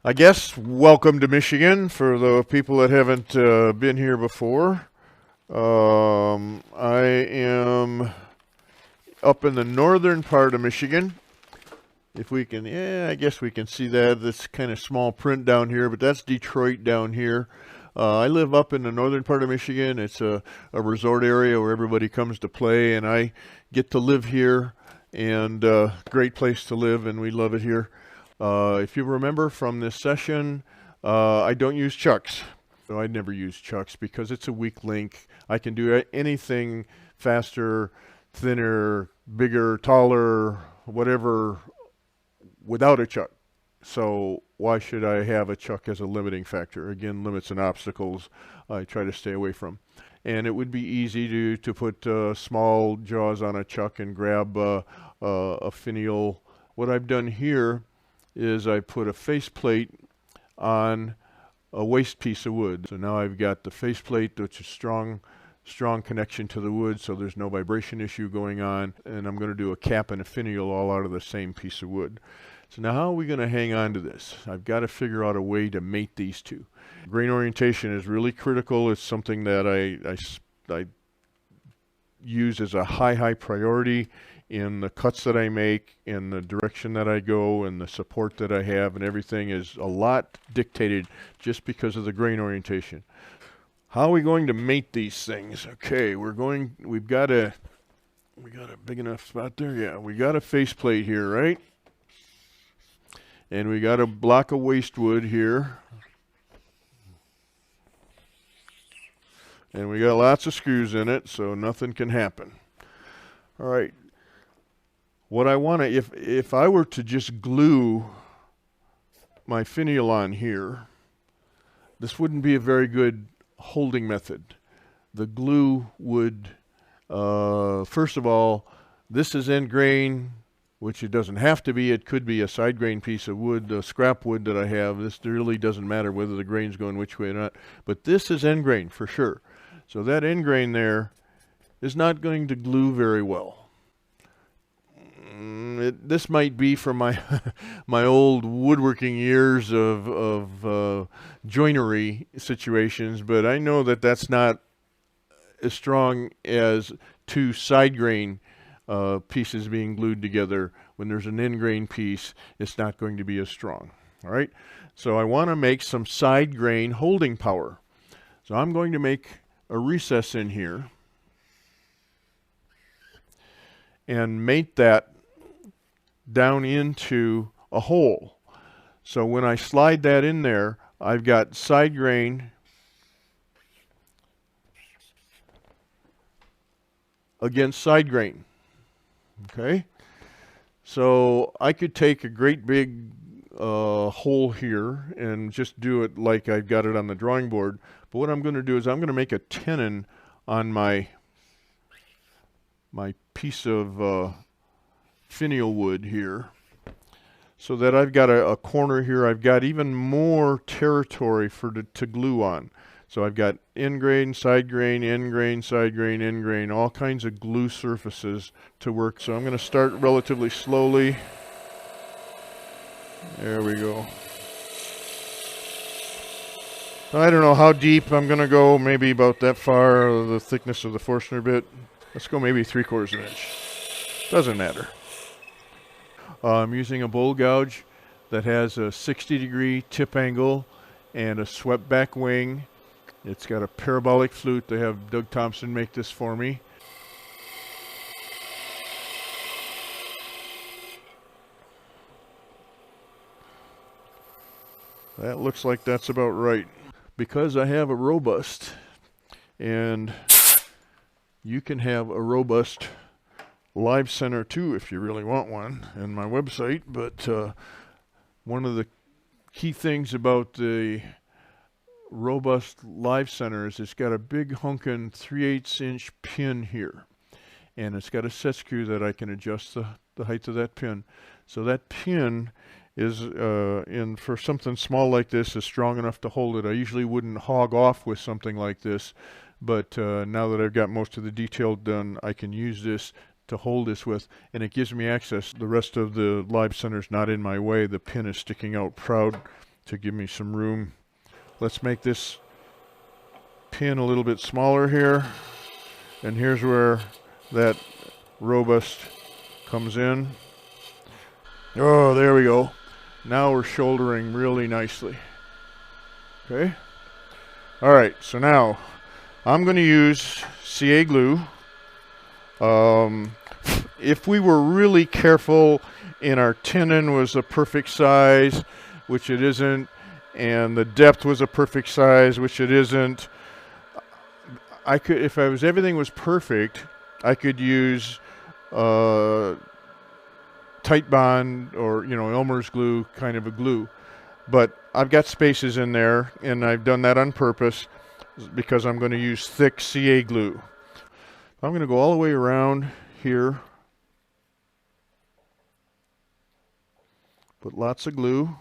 I guess welcome to Michigan for the people that haven't been here before. I am up in the northern part of Michigan. If we can, I guess we can see that. This kind of small print down here, but that's Detroit down here. I live up in the northern part of Michigan. It's a resort area where everybody comes to play, and I get to live here, and great place to live, and we love it here. If you remember from this session, I don't use chucks. So I never use chucks because it's a weak link. I can do anything faster, thinner, bigger, taller, whatever without a chuck. So why should I have a chuck as a limiting factor? Again, limits and obstacles I try to stay away from. And it would be easy to put small jaws on a chuck and grab a finial. What I've done here is I put a faceplate on a waste piece of wood. So now I've got the faceplate, which is strong connection to the wood, so there's no vibration issue going on. And I'm going to do a cap and a finial all out of the same piece of wood. So now how are we going to hang on to this? I've got to figure out a way to mate these two. Grain orientation is really critical. It's something that I use as a high priority in the cuts that I make, in the direction that I go, and the support that I have, and everything is a lot dictated just because of the grain orientation. How are we going to mate these things? Okay, we've got a big enough spot there. Yeah, we got a faceplate here, right? And we got a block of waste wood here. And we got lots of screws in it, so nothing can happen. All right. What I want to, if I were to just glue my finial on here, this wouldn't be a very good holding method. The glue would, first of all, this is end grain, which it doesn't have to be. It could be a side grain piece of wood, scrap wood that I have. This really doesn't matter whether the grain's going which way or not. But this is end grain for sure. So that end grain there is not going to glue very well. This might be from my my old woodworking years of joinery situations, but I know that that's not as strong as two side grain pieces being glued together. When there's an end grain piece, it's not going to be as strong. All right, so I want to make some side grain holding power. So I'm going to make a recess in here and mate that down into a hole. So when I slide that in there, I've got side grain against side grain. Okay? So I could take a great big hole here and just do it like I've got it on the drawing board. But what I'm going to do is I'm going to make a tenon on my piece of finial wood here, so that I've got a corner here. I've got even more territory to glue on. So I've got end grain, side grain, end grain, side grain, end grain, all kinds of glue surfaces to work. So I'm going to start relatively slowly. There we go. I don't know how deep I'm going to go, maybe about that far, the thickness of the Forstner bit. Let's go maybe 3/4 inch. Doesn't matter. I'm using a bowl gouge that has a 60-degree tip angle and a swept back wing. It's got a parabolic flute. They have Doug Thompson make this for me. That looks like that's about right. Because I have a robust, and you can have a robust live center too if you really want one in my website. But one of the key things about the robust live center is it's got a big hunkin' 3/8 inch pin here, and it's got a set screw that I can adjust the height of that pin. So that pin is for something small like this is strong enough to hold it. I usually wouldn't hog off with something like this, but now that I've got most of the detail done, I can use this to hold this with, and it gives me access. The rest of the live center's not in my way. The pin is sticking out proud to give me some room. Let's make this pin a little bit smaller here. And here's where that robust comes in. Oh, there we go. Now we're shouldering really nicely. Okay. All right, so now I'm going to use CA glue. If we were really careful and our tenon was a perfect size, which it isn't, and the depth was a perfect size, which it isn't, I could, if everything was perfect, I could use Tite Bond or, you know, Elmer's glue kind of a glue. But I've got spaces in there, and I've done that on purpose because I'm going to use thick CA glue. I'm going to go all the way around here. Put lots of glue.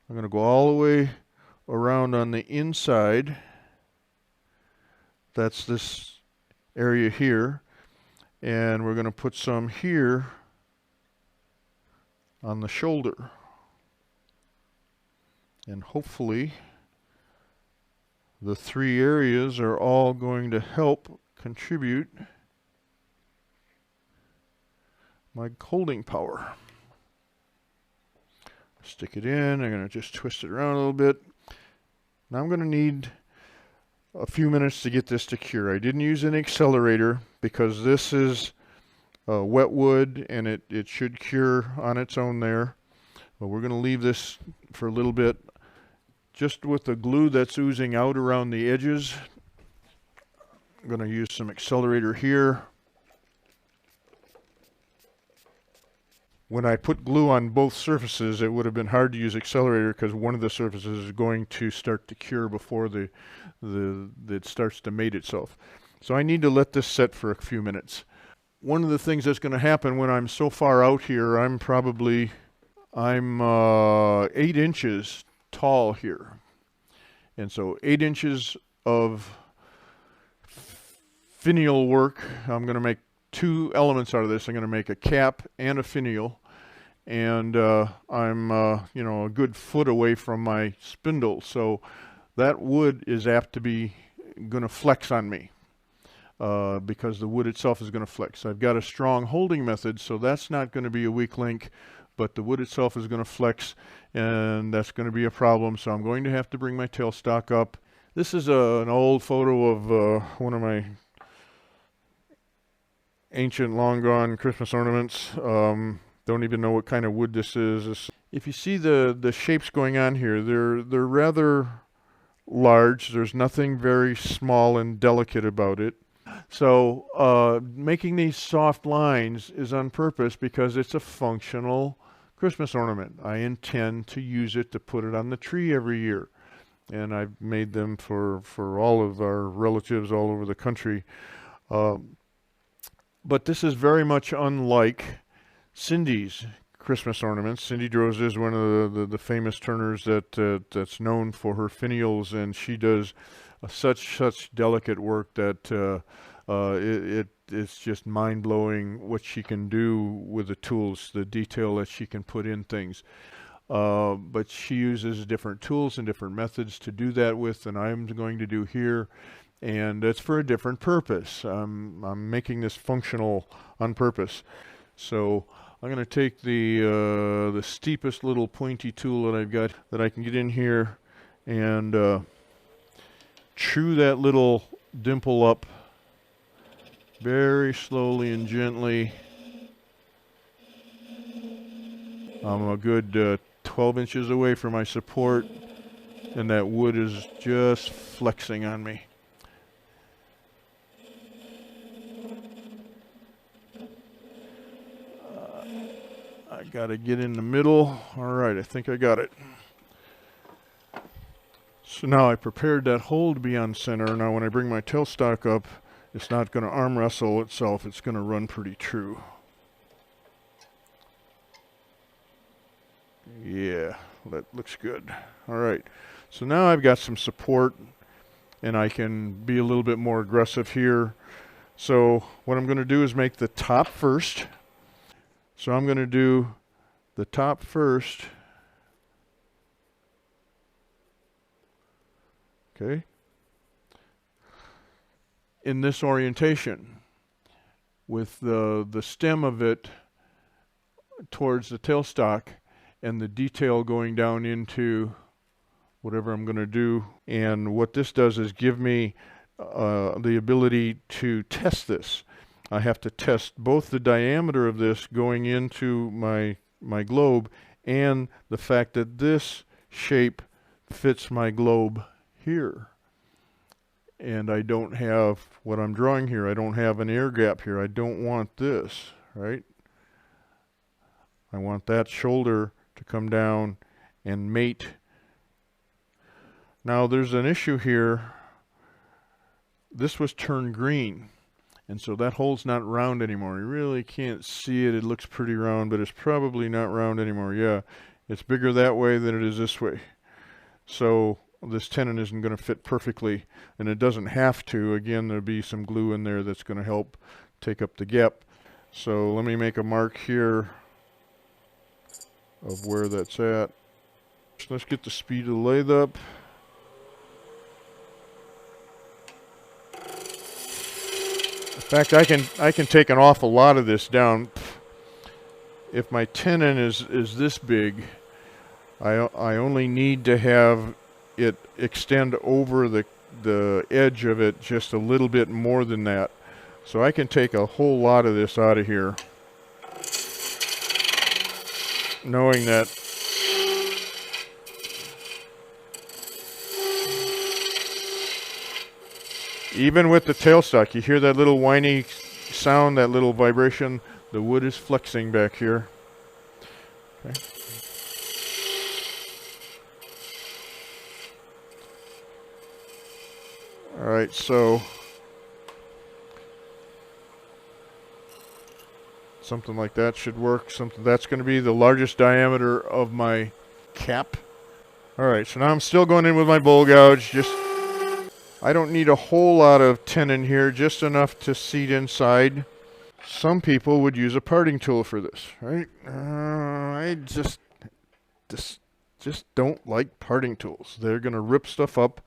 I'm going to go all the way around on the inside. That's this area here. And we're going to put some here on the shoulder. And hopefully the three areas are all going to help contribute my holding power. Stick it in. I'm going to just twist it around a little bit. Now I'm going to need a few minutes to get this to cure. I didn't use an accelerator because this is wet wood and it should cure on its own there. But we're going to leave this for a little bit. Just with the glue that's oozing out around the edges, I'm going to use some accelerator here. When I put glue on both surfaces, it would have been hard to use accelerator because one of the surfaces is going to start to cure before it starts to mate itself. So I need to let this set for a few minutes. One of the things that's going to happen when I'm so far out here, I'm 8 inches tall here. And so 8 inches of finial work. I'm going to make 2 elements out of this. I'm going to make a cap and a finial, and I'm you know, a good foot away from my spindle, so that wood is apt to be going to flex on me because the wood itself is going to flex. I've got a strong holding method, so that's not going to be a weak link, but the wood itself is going to flex, and that's going to be a problem, so I'm going to have to bring my tailstock up. This is an old photo of one of my ancient, long gone Christmas ornaments. Don't even know what kind of wood this is. If you see the shapes going on here, they're rather large. There's nothing very small and delicate about it. So making these soft lines is on purpose because it's a functional Christmas ornament. I intend to use it to put it on the tree every year. And I've made them for all of our relatives all over the country. But this is very much unlike Cindy's Christmas ornaments. Cindy Droz is one of the famous turners that's known for her finials, and she does such delicate work that it's just mind-blowing what she can do with the tools, the detail that she can put in things. But she uses different tools and different methods to do that with than I'm going to do here. And it's for a different purpose. I'm making this functional on purpose. So I'm going to take the steepest little pointy tool that I've got that I can get in here and chew that little dimple up very slowly and gently. I'm a good 12 inches away from my support, and that wood is just flexing on me. I gotta get in the middle. All right, I think I got it. So now I prepared that hole to be on center. Now when I bring my tailstock up, it's not going to arm wrestle itself. It's going to run pretty true. Yeah, that looks good. All right, so now I've got some support, and I can be a little bit more aggressive here. So what I'm going to do is make the top first. So I'm going to do the top first, Okay. In this orientation, with the stem of it towards the tailstock and the detail going down into whatever I'm going to do. And what this does is give me the ability to test this. I have to test both the diameter of this going into my globe and the fact that this shape fits my globe here. And I don't have what I'm drawing here. I don't have an air gap here. I don't want this, right? I want that shoulder to come down and mate. Now there's an issue here. This was turned green, and so that hole's not round anymore. You really can't see it. It looks pretty round, but it's probably not round anymore. Yeah, it's bigger that way than it is this way. So this tenon isn't going to fit perfectly, and it doesn't have to. Again, there'll be some glue in there that's going to help take up the gap. So let me make a mark here of where that's at. Let's get the speed of the lathe up. In fact, I can take an awful lot of this down. If my tenon is this big, I only need to have it extend over the edge of it just a little bit more than that. So I can take a whole lot of this out of here, knowing that even with the tailstock, you hear that little whiny sound, that little vibration. The wood is flexing back here. Okay. All right, so something like that should work. That's going to be the largest diameter of my cap. All right, so now I'm still going in with my bowl gouge. I don't need a whole lot of tenon here, just enough to seat inside. Some people would use a parting tool for this, right? I just don't like parting tools. They're going to rip stuff up.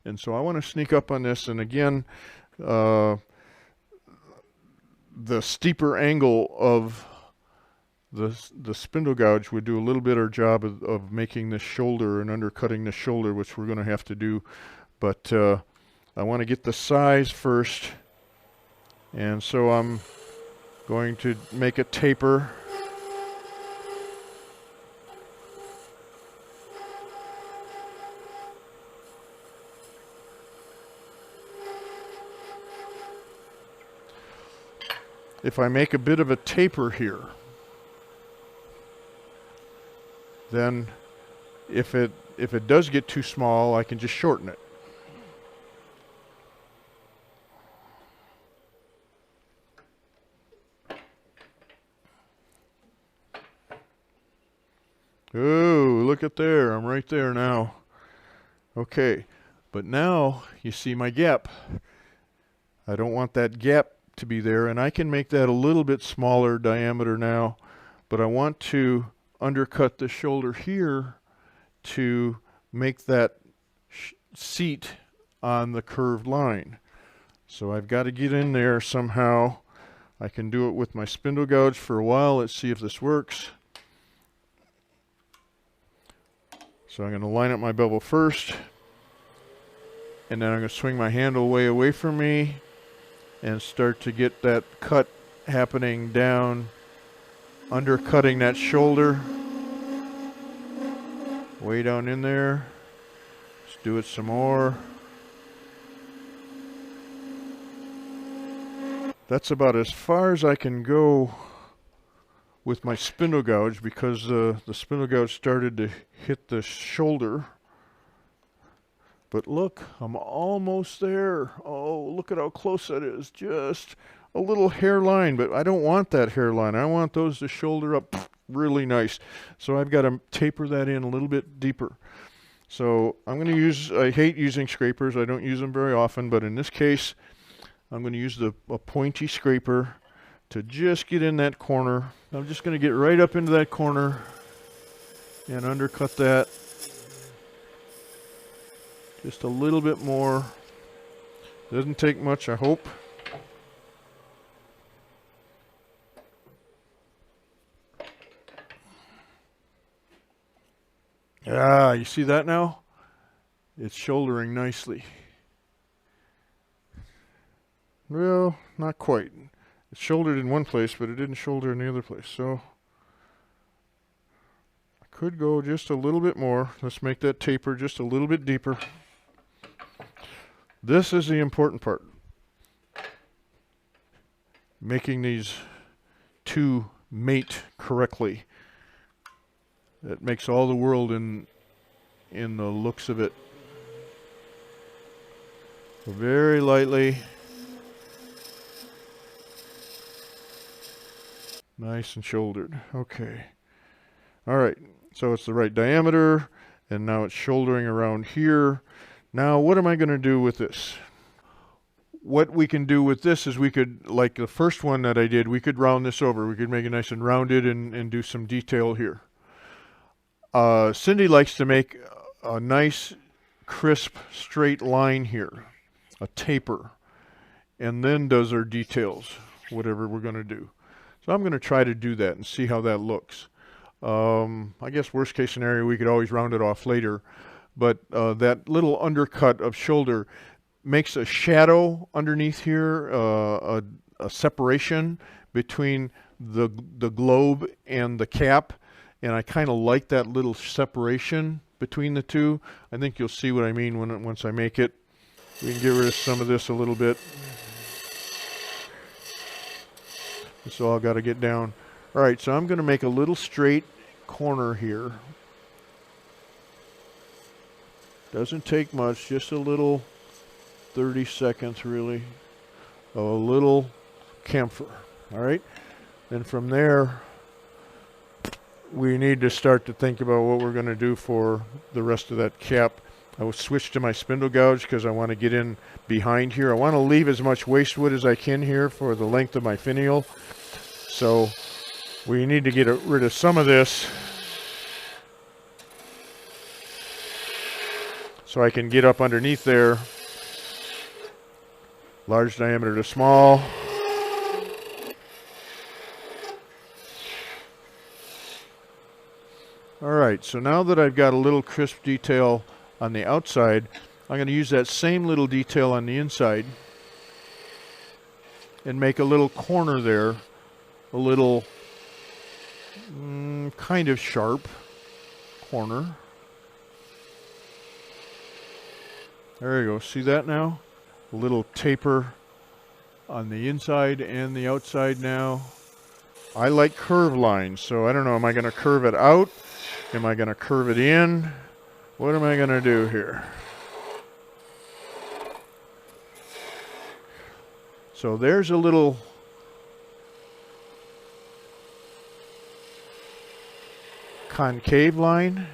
And so I want to sneak up on this. And again, the steeper angle of the spindle gouge would do a little better job of making this shoulder and undercutting the shoulder, which we're going to have to do. But I want to get the size first, and so I'm going to make a taper. If I make a bit of a taper here, then if it does get too small, I can just shorten it. Oh, look at there. I'm right there now. Okay, but now you see my gap. I don't want that gap to be there, and I can make that a little bit smaller diameter now, but I want to undercut the shoulder here to make that seat on the curved line. So I've got to get in there somehow. I can do it with my spindle gouge for a while. Let's see if this works. So I'm going to line up my bevel first, and then I'm going to swing my handle way away from me and start to get that cut happening down, undercutting that shoulder way down in there. Let's do it some more. That's about as far as I can go with my spindle gouge, because the spindle gouge started to hit the shoulder. But look, I'm almost there. Oh, look at how close that is. Just a little hairline, but I don't want that hairline. I want those to shoulder up really nice. So I've got to taper that in a little bit deeper. So I'm going to use, I hate using scrapers. I don't use them very often, but in this case, I'm going to use a pointy scraper to just get in that corner. I'm just going to get right up into that corner and undercut that. Just a little bit more. Doesn't take much, I hope. Ah, you see that now? It's shouldering nicely. Well, not quite. It shouldered in one place, but it didn't shoulder in the other place. So I could go just a little bit more. Let's make that taper just a little bit deeper. This is the important part. Making these two mate correctly. That makes all the world in the looks of it. So very lightly. Nice and shouldered. Okay. All right. So it's the right diameter, and now it's shouldering around here. Now, what am I going to do with this? What we can do with this is we could, like the first one that I did, we could round this over. We could make it nice and rounded and do some detail here. Cindy likes to make a nice, crisp, straight line here, a taper, and then does her details, whatever we're going to do. So I'm going to try to do that and see how that looks. I guess worst case scenario, we could always round it off later, but that little undercut of shoulder makes a shadow underneath here, a separation between the globe and the cap. And I kind of like that little separation between the two. I think you'll see what I mean once I make it. We can get rid of some of this a little bit. This all got to get down. All right, so I'm going to make a little straight corner here. Doesn't take much, just a little, 30 seconds really, a little camphor. All right, and from there, we need to start to think about what we're going to do for the rest of that cap. I will switch to my spindle gouge because I want to get in behind here. I want to leave as much waste wood as I can here for the length of my finial. So we need to get rid of some of this so I can get up underneath there. Large diameter to small. All right, so now that I've got a little crisp detail on the outside, I'm going to use that same little detail on the inside and make a little corner there, a little kind of sharp corner. There you go. See that now? A little taper on the inside and the outside now. I like curve lines, so I don't know, am I going to curve it out? Am I going to curve it in? What am I going to do here? So there's a little concave line.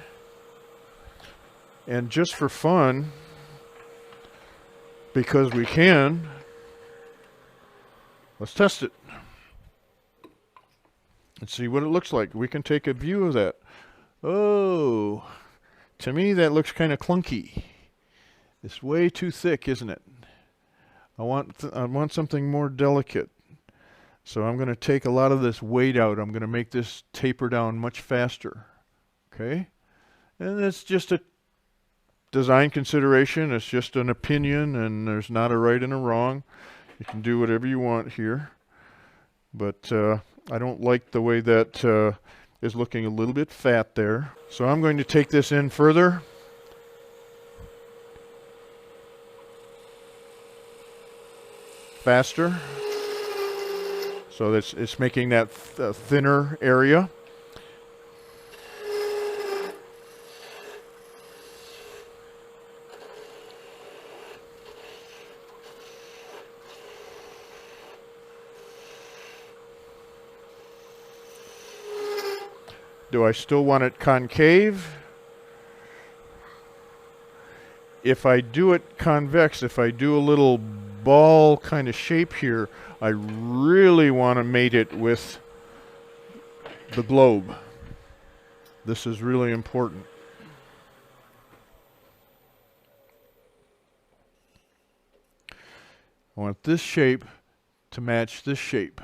And just for fun, because we can, let's test it. Let's see what it looks like. We can take a view of that. Oh, to me that looks kind of clunky. It's way too thick, isn't it? I want something more delicate. So I'm going to take a lot of this weight out. I'm going to make this taper down much faster. Okay? And it's just a design consideration. It's just an opinion, and there's not a right and a wrong. You can do whatever you want here. But I don't like the way that is looking a little bit fat there. So I'm going to take this in further. Faster. So it's making that thinner area. Do I still want it concave? If I do it convex, if I do a little ball kind of shape here, I really want to mate it with the globe. This is really important. I want this shape to match this shape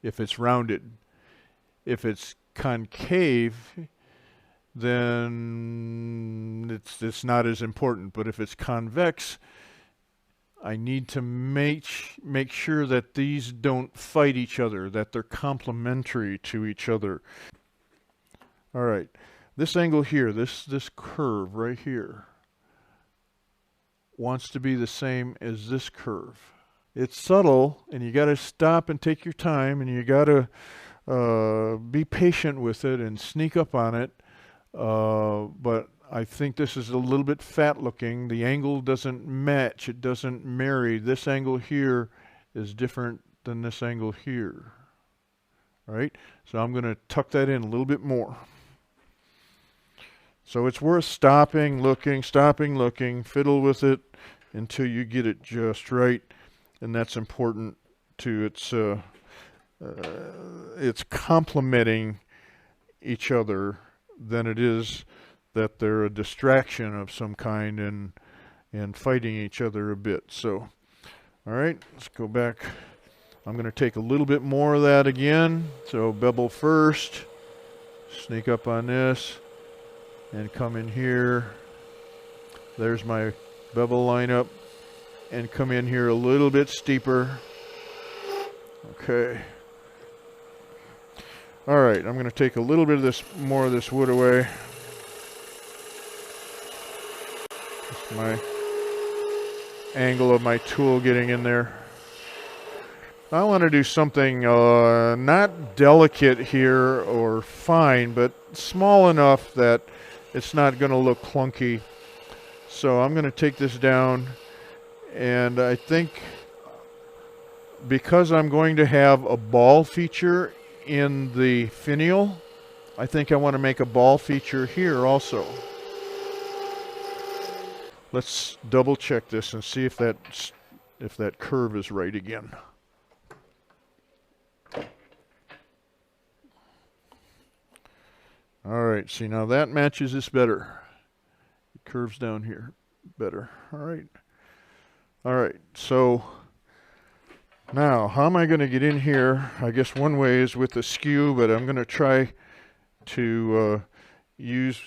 if it's rounded. If it's concave, then it's not as important. But if it's convex, I need to make sure that these don't fight each other, that they're complementary to each other. All right, this angle here, this curve right here, wants to be the same as this curve. It's subtle, and you got to stop and take your time, and you got to be patient with it and sneak up on it. But I think this is a little bit fat looking. The angle doesn't match. It doesn't marry. This angle here is different than this angle here. All right? So I'm going to tuck that in a little bit more. So it's worth stopping, looking, fiddle with it until you get it just right. And that's important to it's complementing each other than it is that they're a distraction of some kind and fighting each other a bit. So, all right, let's go back. I'm going to take a little bit more of that again. So bevel first, sneak up on this, and come in here. There's my bevel line up, and come in here a little bit steeper. Okay. All right, I'm going to take a little bit of this, more of this wood away. Just my angle of my tool getting in there. I want to do something not delicate here or fine, but small enough that it's not going to look clunky. So I'm going to take this down, and I think because I'm going to have a ball feature in the finial, I think I want to make a ball feature here also. Let's double check this and see if that curve is right again. All right, see, now that matches this better. It curves down here better. All right. All right, so now, how am I going to get in here? I guess one way is with the skew, but I'm going to try to use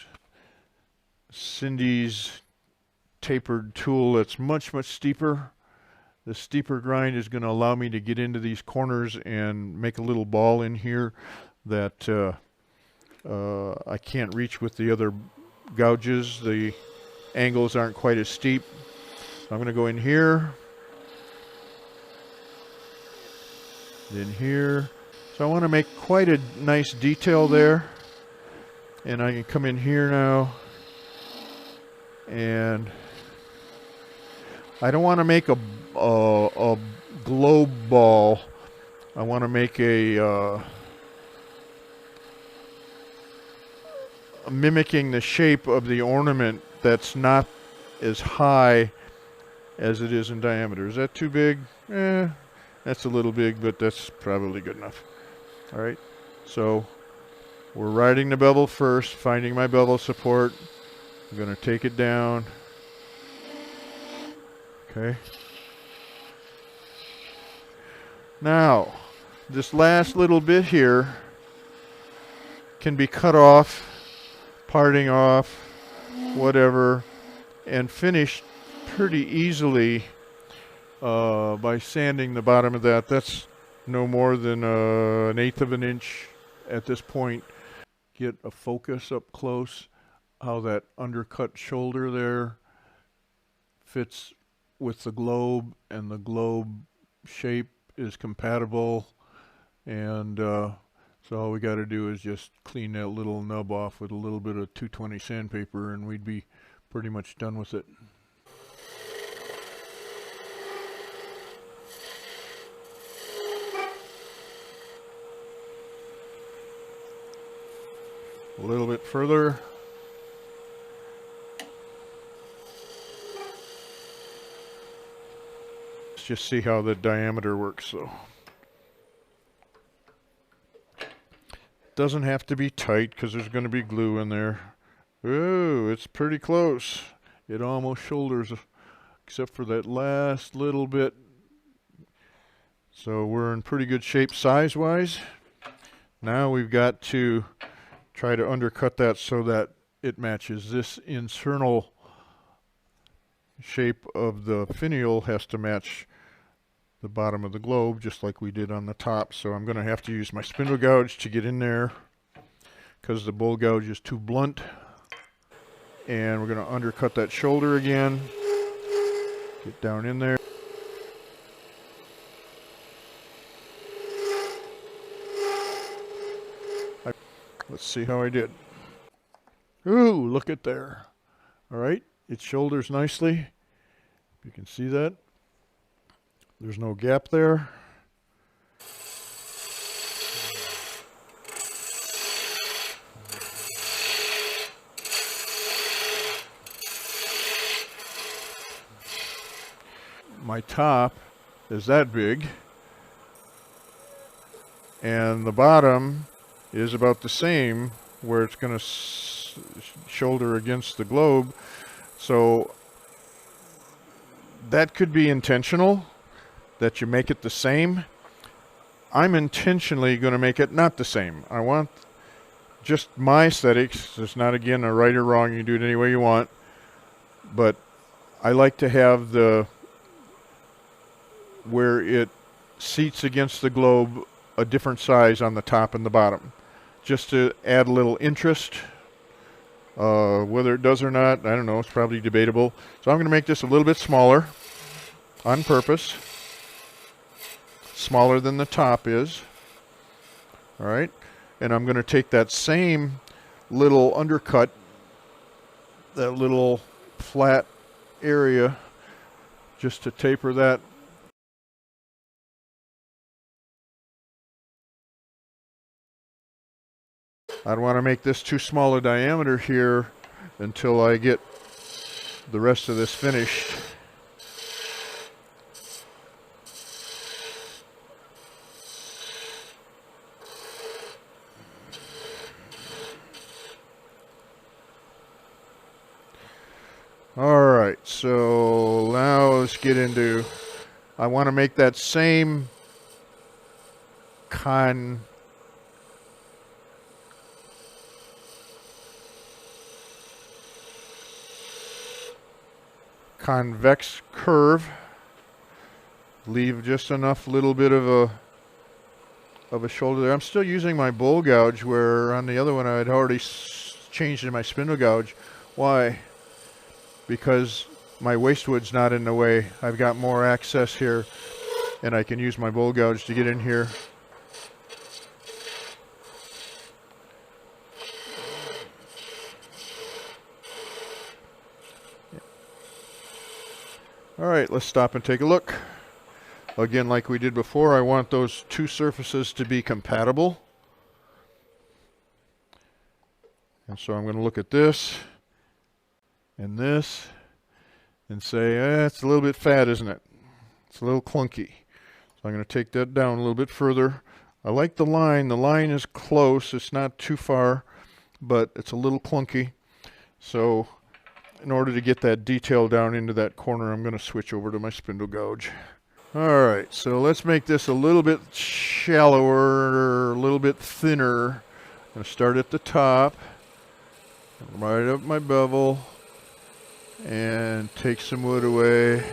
Cindy's tapered tool that's much steeper. The steeper grind is going to allow me to get into these corners and make a little ball in here that I can't reach with the other gouges. The angles aren't quite as steep. So I'm going to go in here. Then here. So I want to make quite a nice detail there. And I can come in here now. And I don't want to make a globe ball. I want to make a mimicking the shape of the ornament that's not as high as it is in diameter. Is that too big? That's a little big, but that's probably good enough. All right, so we're riding the bevel first, finding my bevel support. I'm going to take it down. Okay. Now, this last little bit here can be cut off, parting off, whatever, and finished pretty easily by sanding the bottom of that. That's no more than 1/8 of an inch at this point. Get a focus up close, how that undercut shoulder there fits with the globe, and the globe shape is compatible, and so all we got to do is just clean that little nub off with a little bit of 220 sandpaper, and we'd be pretty much done with it. A little bit further. Let's just see how the diameter works. So doesn't have to be tight because there's going to be glue in there. Ooh, it's pretty close. It almost shoulders except for that last little bit. So we're in pretty good shape size-wise. Now we've got to try to undercut that so that it matches. This internal shape of the finial has to match the bottom of the globe, just like we did on the top. So I'm going to have to use my spindle gouge to get in there because the bowl gouge is too blunt. And we're going to undercut that shoulder again. Get down in there. Let's see how I did. Ooh, look at there. All right, it shoulders nicely. You can see that. There's no gap there. My top is that big, and the bottom is about the same, where it's going to shoulder against the globe. So that could be intentional, that you make it the same. I'm intentionally going to make it not the same. I want just my aesthetics. There's not, again, a right or wrong. You do it any way you want. But I like to have the where it seats against the globe a different size on the top and the bottom, just to add a little interest. Whether it does or not, I don't know, it's probably debatable. So I'm going to make this a little bit smaller on purpose, smaller than the top is. All right, and I'm going to take that same little undercut, that little flat area, just to taper that. I don't want to make this too small a diameter here until I get the rest of this finished. All right, so now let's get into, I want to make that same convex curve. Leave just enough little bit of a shoulder there. I'm still using my bowl gouge, where on the other one I had already changed to my spindle gouge. Why? Because my waste wood's not in the way. I've got more access here, and I can use my bowl gouge to get in here. All right, let's stop and take a look. Again, like we did before, I want those two surfaces to be compatible. And so I'm going to look at this and this and say, it's a little bit fat, isn't it? It's a little clunky. So I'm going to take that down a little bit further. I like the line. The line is close. It's not too far, but it's a little clunky. So in order to get that detail down into that corner, I'm going to switch over to my spindle gouge. All right, so let's make this a little bit shallower, a little bit thinner. I'm going to start at the top, right up my bevel, and take some wood away.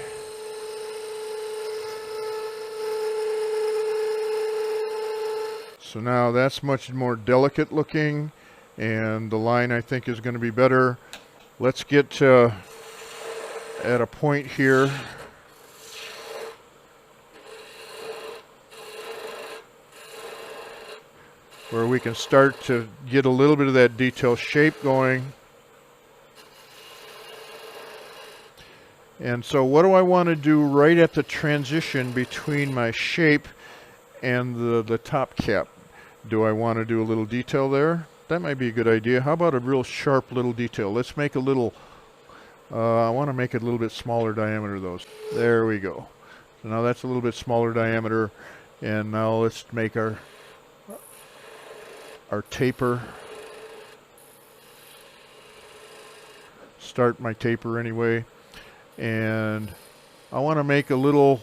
So now that's much more delicate looking, and the line I think is going to be better. Let's get at a point here where we can start to get a little bit of that detail shape going. And so what do I want to do right at the transition between my shape and the top cap? Do I want to do a little detail there? That might be a good idea. How about a real sharp little detail? Let's make a little, I want to make it a little bit smaller diameter though. There we go. So now that's a little bit smaller diameter. And now let's make our taper. Start my taper anyway. And I want to make a little,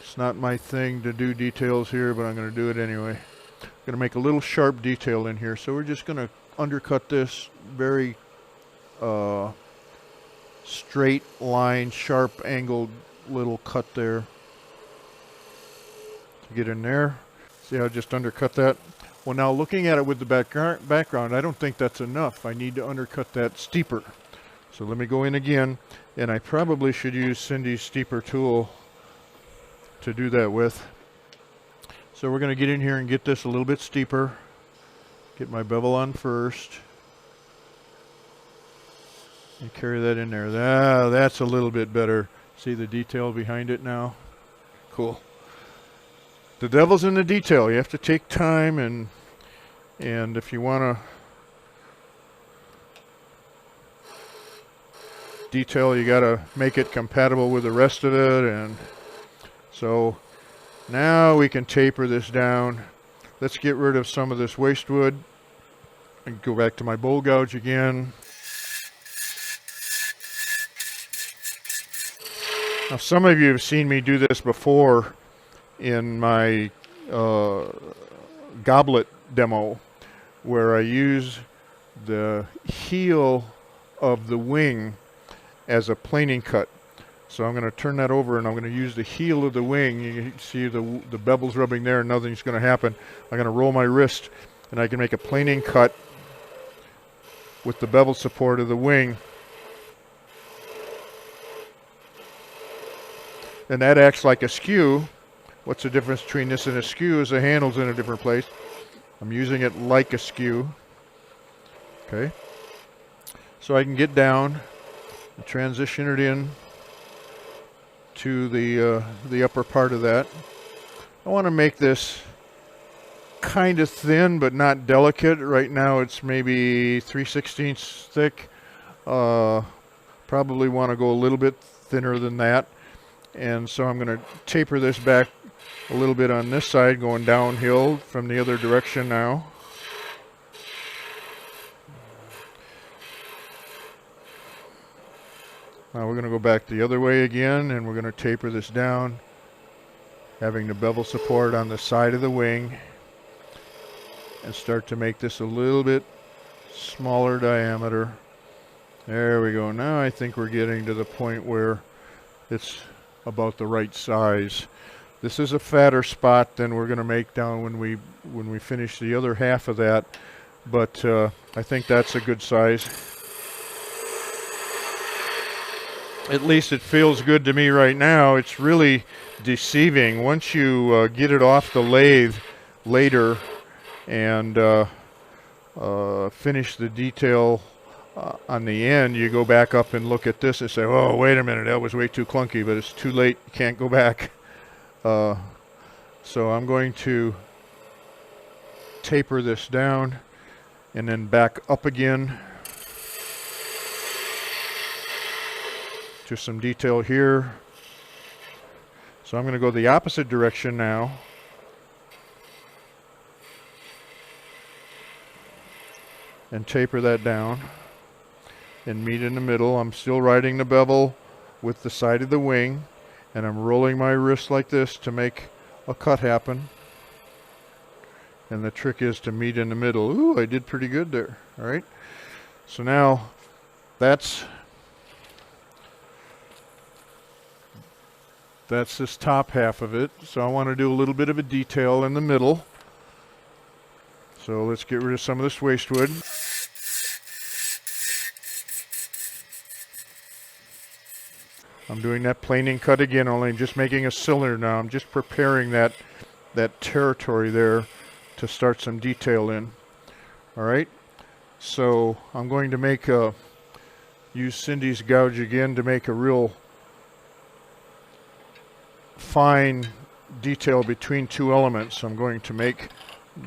it's not my thing to do details here, but I'm going to do it anyway. I'm going to make a little sharp detail in here. So we're just going to undercut this very straight line, sharp angled little cut there. To get in there. See how I just undercut that? Well, now looking at it with the background, I don't think that's enough. I need to undercut that steeper. So let me go in again, and I probably should use Cindy's steeper tool to do that with. So we're going to get in here and get this a little bit steeper. Get my bevel on first. And carry that in there. Ah, that's a little bit better. See the detail behind it now? Cool. The devil's in the detail. You have to take time, and if you want to detail, you got to make it compatible with the rest of it. And so now we can taper this down. Let's get rid of some of this waste wood and go back to my bowl gouge again. Now, some of you have seen me do this before in my goblet demo, where I use the heel of the wing as a planing cut. So I'm going to turn that over, and I'm going to use the heel of the wing. You can see the bevel's rubbing there, and nothing's going to happen. I'm going to roll my wrist, and I can make a planing cut with the bevel support of the wing. And that acts like a skew. What's the difference between this and a skew is the handle's in a different place. I'm using it like a skew. Okay. So I can get down and transition it in to the upper part of that. I want to make this kind of thin but not delicate. Right now it's maybe 3/16 thick. Probably want to go a little bit thinner than that. And so I'm going to taper this back a little bit on this side, going downhill from the other direction now. Now we're going to go back the other way again, and we're going to taper this down, having the bevel support on the side of the wing, and start to make this a little bit smaller diameter. There we go. Now I think we're getting to the point where it's about the right size. This is a fatter spot than we're going to make down when we finish the other half of that, but I think that's a good size. At least it feels good to me right now. It's really deceiving. Once you get it off the lathe later and finish the detail on the end, you go back up and look at this and say, oh, wait a minute, that was way too clunky, but it's too late. You can't go back. So I'm going to taper this down and then back up again to some detail here. So I'm going to go the opposite direction now. And taper that down and meet in the middle. I'm still riding the bevel with the side of the wing, and I'm rolling my wrist like this to make a cut happen. And the trick is to meet in the middle. Ooh, I did pretty good there. All right. So now that's this top half of it. So I want to do a little bit of a detail in the middle. So let's get rid of some of this waste wood. I'm doing that planing cut again, only I'm just making a cylinder now. I'm just preparing that territory there to start some detail in. All right. So I'm going to use Cindy's gouge again to make a real fine detail between two elements. I'm going to make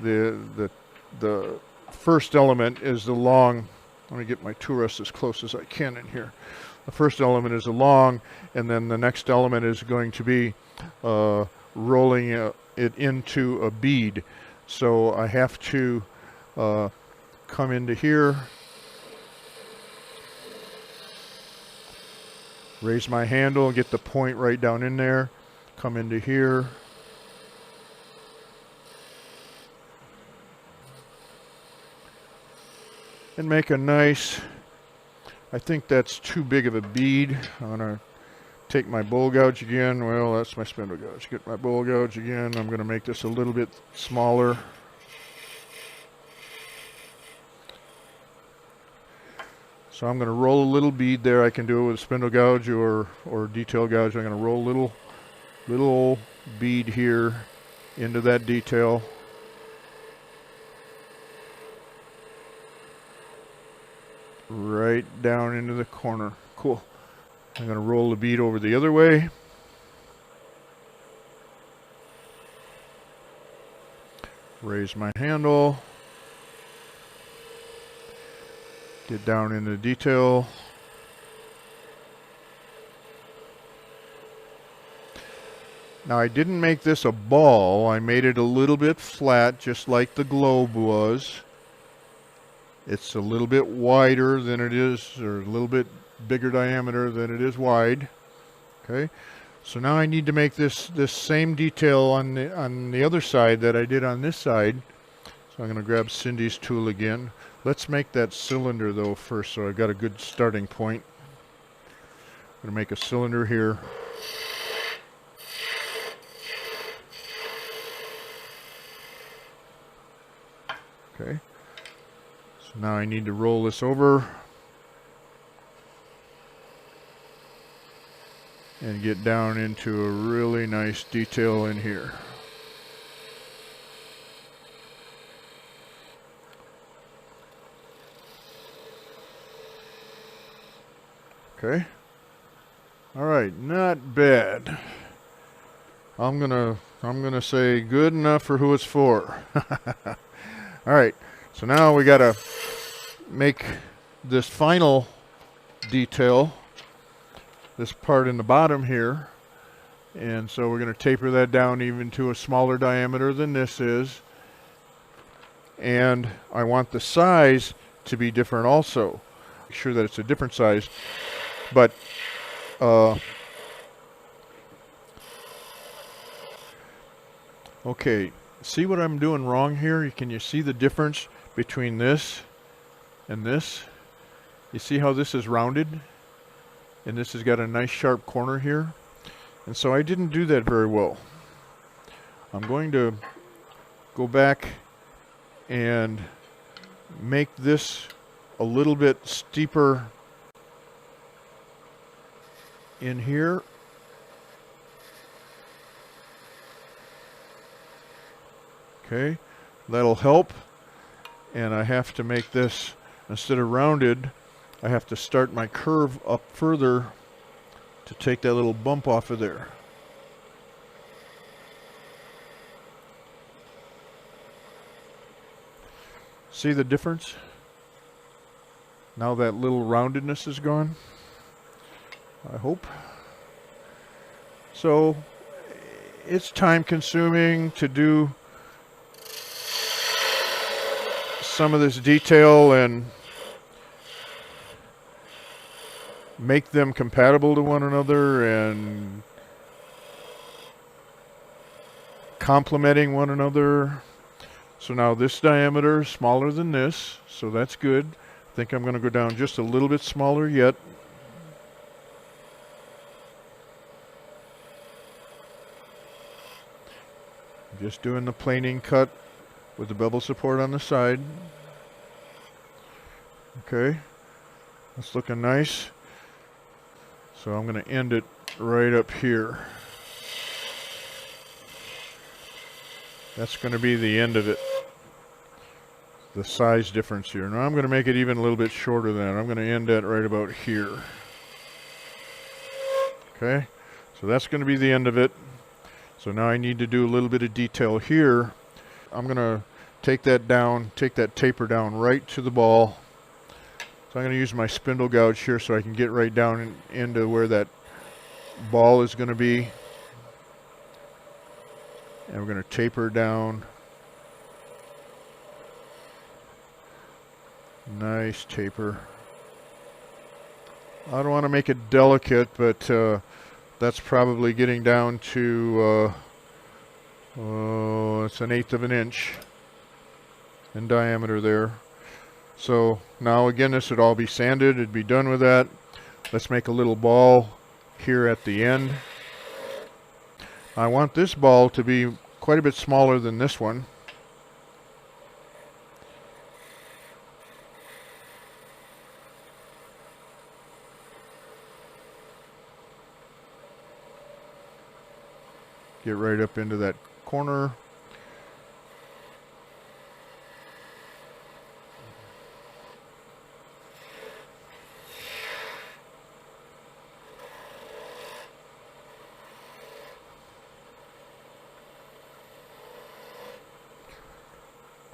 the first element is the long. Let me get my tool rest as close as I can in here. The first element is a long, and then the next element is going to be rolling it into a bead. So I have to come into here Raise my handle, get the point right down in there, come into here. And make a nice, I think that's too big of a bead. I'm going to take my bowl gouge again. Well, that's my spindle gouge. Get my bowl gouge again. I'm going to make this a little bit smaller. So I'm going to roll a little bead there. I can do it with a spindle gouge or detail gouge. I'm going to roll a little bead here into that detail. Right down into the corner. Cool. I'm going to roll the bead over the other way. Raise my handle. Get down into detail. Now I didn't make this a ball. I made it a little bit flat, just like the globe was. It's a little bit wider than it is, or a little bit bigger diameter than it is wide. Okay, so now I need to make this same detail on the other side that I did on this side. So I'm going to grab Cindy's tool again. Let's make that cylinder though first, so I've got a good starting point. I'm going to make a cylinder here. Okay. So now I need to roll this over and get down into a really nice detail in here. Okay. All right, not bad. I'm gonna say good enough for who it's for. All right, so now we gotta make this final detail, this part in the bottom here, and so we're gonna taper that down even to a smaller diameter than this is, and I want the size to be different also. Make sure that it's a different size, but okay, see what I'm doing wrong here? Can you see the difference between this and this? You see how this is rounded and this has got a nice sharp corner here? And so I didn't do that very well. I'm going to go back and make this a little bit steeper in here. Okay, that'll help. And I have to make this, instead of rounded, I have to start my curve up further to take that little bump off of there. See the difference? Now that little roundedness is gone, I hope. So it's time consuming to do some of this detail and make them compatible to one another and complementing one another. So now this diameter is smaller than this, so that's good. I think I'm going to go down just a little bit smaller yet. Just doing the planing cut with the bevel support on the side. Okay, that's looking nice. So I'm going to end it right up here. That's going to be the end of it. The size difference here. Now I'm going to make it even a little bit shorter than that. I'm going to end that right about here. Okay, so that's going to be the end of it. So now I need to do a little bit of detail here. I'm going to take that down, take that taper down right to the ball. So I'm going to use my spindle gouge here so I can get right down into where that ball is going to be. And we're going to taper down. Nice taper I don't want to make it delicate, but that's probably getting down to it's 1/8 of an inch in diameter there. So now again, this would all be sanded. It'd be done with that. Let's make a little ball here at the end. I want this ball to be quite a bit smaller than this one. Get right up into that corner.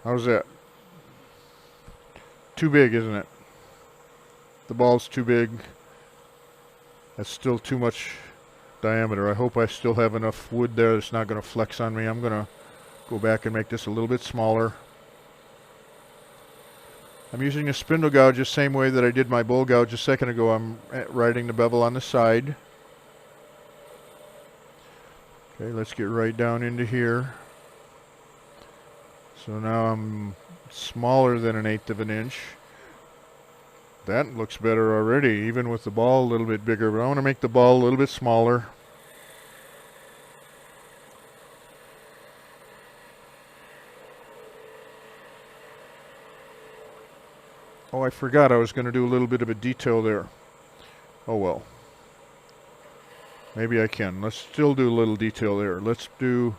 How's that? Too big, isn't it? The ball's too big. That's still too much diameter. I hope I still have enough wood there that's not going to flex on me. I'm going to go back and make this a little bit smaller. I'm using a spindle gouge the same way that I did my bowl gouge a second ago. I'm riding the bevel on the side. Okay, let's get right down into here. So now I'm smaller than 1/8 of an inch. That looks better already, even with the ball a little bit bigger, but I want to make the ball a little bit smaller. Oh, I forgot I was going to do a little bit of a detail there. Oh well. Maybe I can. Let's still do a little detail there. Let's do...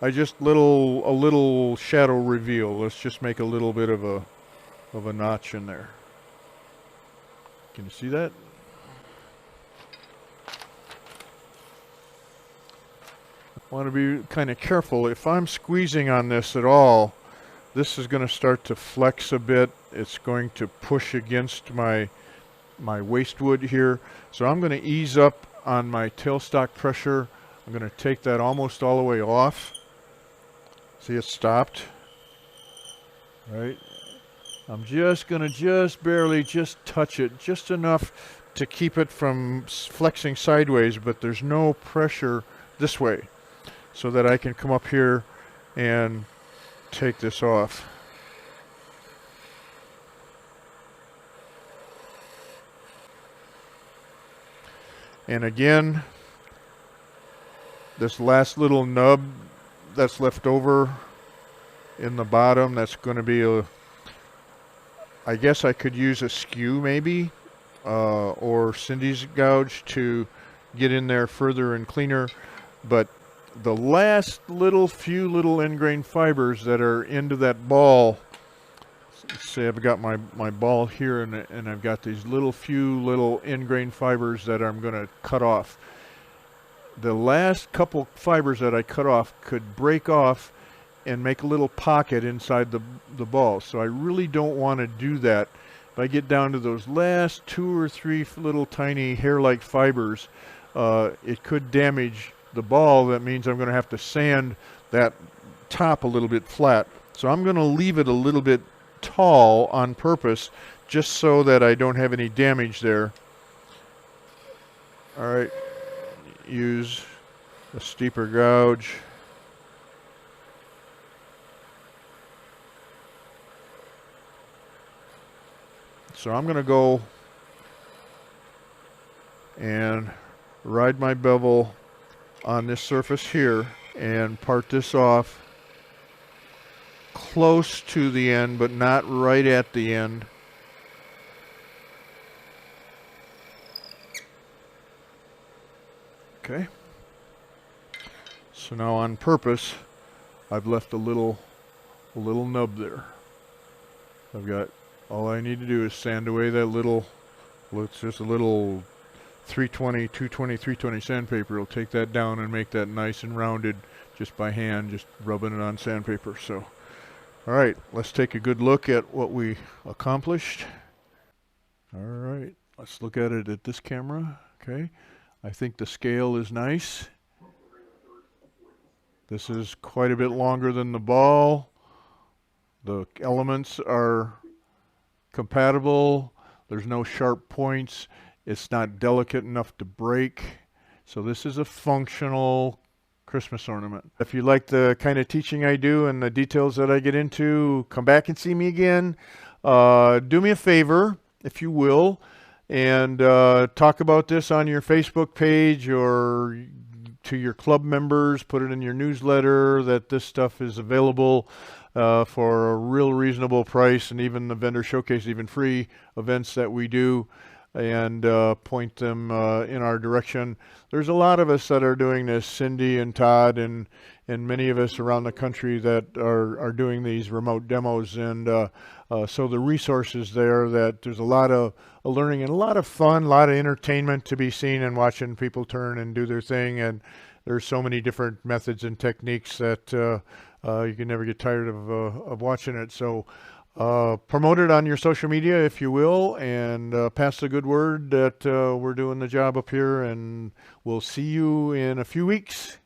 a little shadow reveal. Let's just make a little bit of a notch in there. Can you see that? I want to be kind of careful. If I'm squeezing on this at all, this is going to start to flex a bit. It's going to push against my waste wood here. So I'm going to ease up on my tailstock pressure. I'm going to take that almost all the way off. See, it stopped. Right? I'm just going to barely touch it, just enough to keep it from flexing sideways, but there's no pressure this way, so that I can come up here and take this off. And again, this last little nub that's left over in the bottom, that's going to be I guess I could use a skew maybe, or Cindy's gouge to get in there further and cleaner. But the last few little ingrained fibers that are into that ball, say I've got my ball here and I've got these few little ingrained fibers that I'm going to cut off. The last couple fibers that I cut off could break off and make a little pocket inside the ball. So I really don't want to do that. If I get down to those last 2 or 3 little tiny hair-like fibers, it could damage the ball. That means I'm going to have to sand that top a little bit flat. So I'm going to leave it a little bit tall on purpose, just so that I don't have any damage there. All right, use a steeper gouge. So I'm going to go and ride my bevel on this surface here and part this off close to the end, but not right at the end. Okay. So now on purpose, I've left a little nub there. I've got, all I need to do is sand away that little, well, it's just a little 320, 220, 320 sandpaper. It'll take that down and make that nice and rounded just by hand, just rubbing it on sandpaper. So, all right, let's take a good look at what we accomplished. All right, let's look at it at this camera. Okay, I think the scale is nice. This is quite a bit longer than the ball. The elements are compatible. There's no sharp points. It's not delicate enough to break. So this is a functional Christmas ornament. If you like the kind of teaching I do and the details that I get into, come back and see me again. Do me a favor, if you will, and talk about this on your Facebook page or to your club members. Put it in your newsletter that this stuff is available for a real reasonable price, and even the vendor showcase, even free events that we do, and point them in our direction. There's a lot of us that are doing this, Cindy and Todd and many of us around the country that are doing these remote demos, and so the resources there, that there's a lot of learning and a lot of fun, a lot of entertainment to be seen and watching people turn and do their thing. And there's so many different methods and techniques that you can never get tired of watching it. So promote it on your social media, if you will, and pass the good word that we're doing the job up here, and we'll see you in a few weeks.